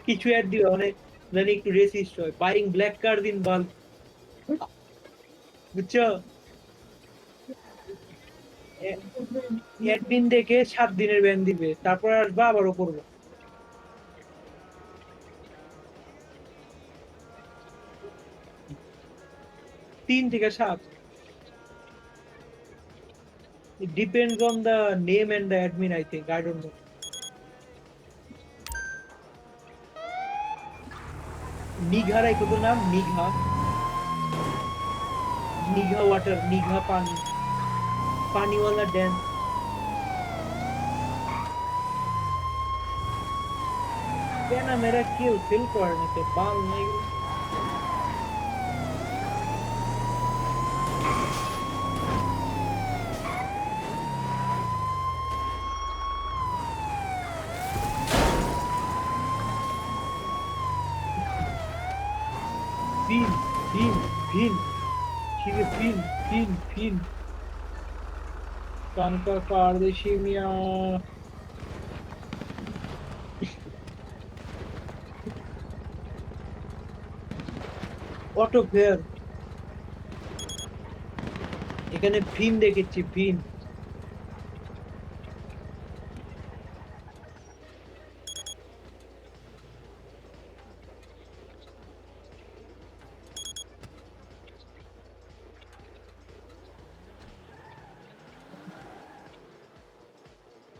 কিছু অ্যাড দিবে মানে জানি একটু রেসিস্ট হয়, বাইং ব্ল্যাক কার দিন বাল, বুঝছো? একদিন দেখে 7 দিনের ব্যান দিবে, তারপর আসবা আবারও করবো। 3 থেকে 7, depends on the name and the admin, I think, I don't know. নিঘা রাখো তো নাম, নিঘা, নিঘা ওয়াটার, নিঘা পানি, পানিওয়ালা ড্যান্স। কেন মেরা কেউ সেল করে না, কে বাল নাই গেলো। ফিন, ফিন, ফিন, খিদে ফিন, ফিন, ফিন, কানকা পারদেশি মিয়া। অটো ফেয়ার, এখানে ফিন দেখেছি, ফিন।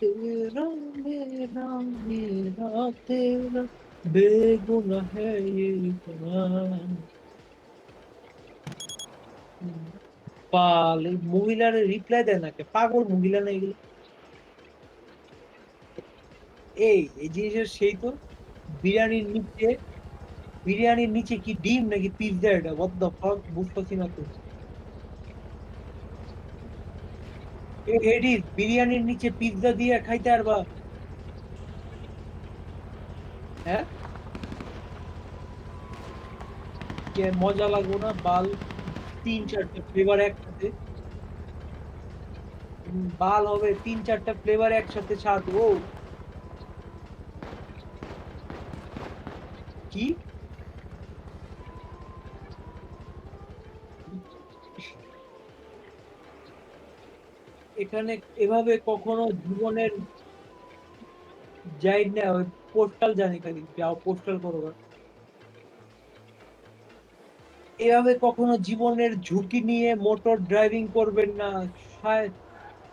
तेरा मेरा मेरा तेरा बेगुनाह है ये जहान। পাল, এই মহিলার রিপ্লাই দেয় না কে, পাগল মহিলা না এগুলো। এই এই জিনিসের সেই তো, বিরিয়ানির নিচে, বিরিয়ানির নিচে কি ডিম নাকি পিৎজা, এটা হোয়াট দ্য ফাক বুঝতেছি না তো। এডিস, বিরিয়ানির নিচে পিৎজা দিয়ে খাইতে পারবা? হ্যাঁ, কে মজা লাগবো না বাল? 3-4টা ফ্লেভার একসাথে, বাল হবে 3-4টা ফ্লেভার একসাথে স্বাদ ও। কি? এখানে এভাবে কখনো জীবনের যাই না, ওই পোস্টাল জানি, খালি যাও পোস্টাল করো গা। এভাবে কখনো জীবনের ঝুঁকি নিয়ে মোটর ড্রাইভিং করবেন না।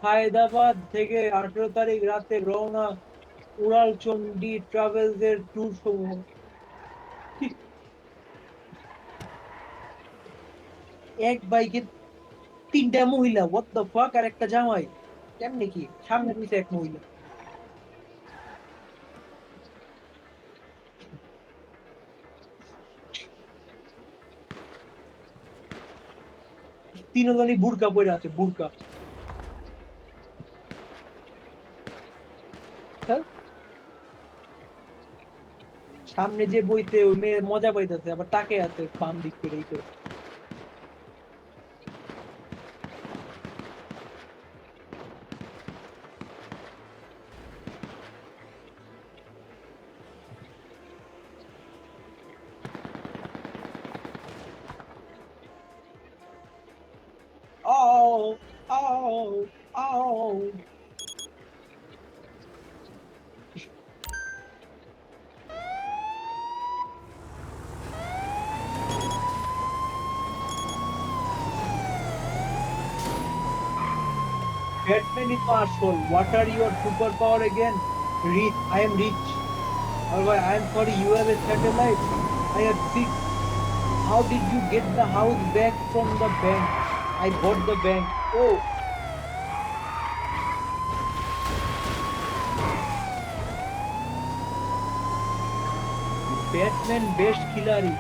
হায়দ্রাবাদ থেকে 18 তারিখ রাতে রওনা উড়ালচন্ডী ট্রাভেলস এর ট্যুর সমূহ। এক বাইকে 3টা মহিলা, হোয়াট দ্য ফাক, আর একটা জামাই, কেমনে কি সামনে পিছে এক মহিলা? তিনজনই বুরকা পরে আছে, বুরকা। হ্যাঁ? সামনে যে বইতে ওই মেয়ে মজা পাইতেছে, আবার তাকে আছে বাম দিক করে এই করে। Oh, oh, oh. Batman is Marshall. What are your superpower again? Rich. I am rich. Alright, I am sorry. You have a satellite. I have 6. How did you get the house back from the bank? I bought the bank. Oh, Batman best Khiladi.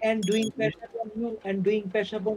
And doing pressure on you, and doing pressure on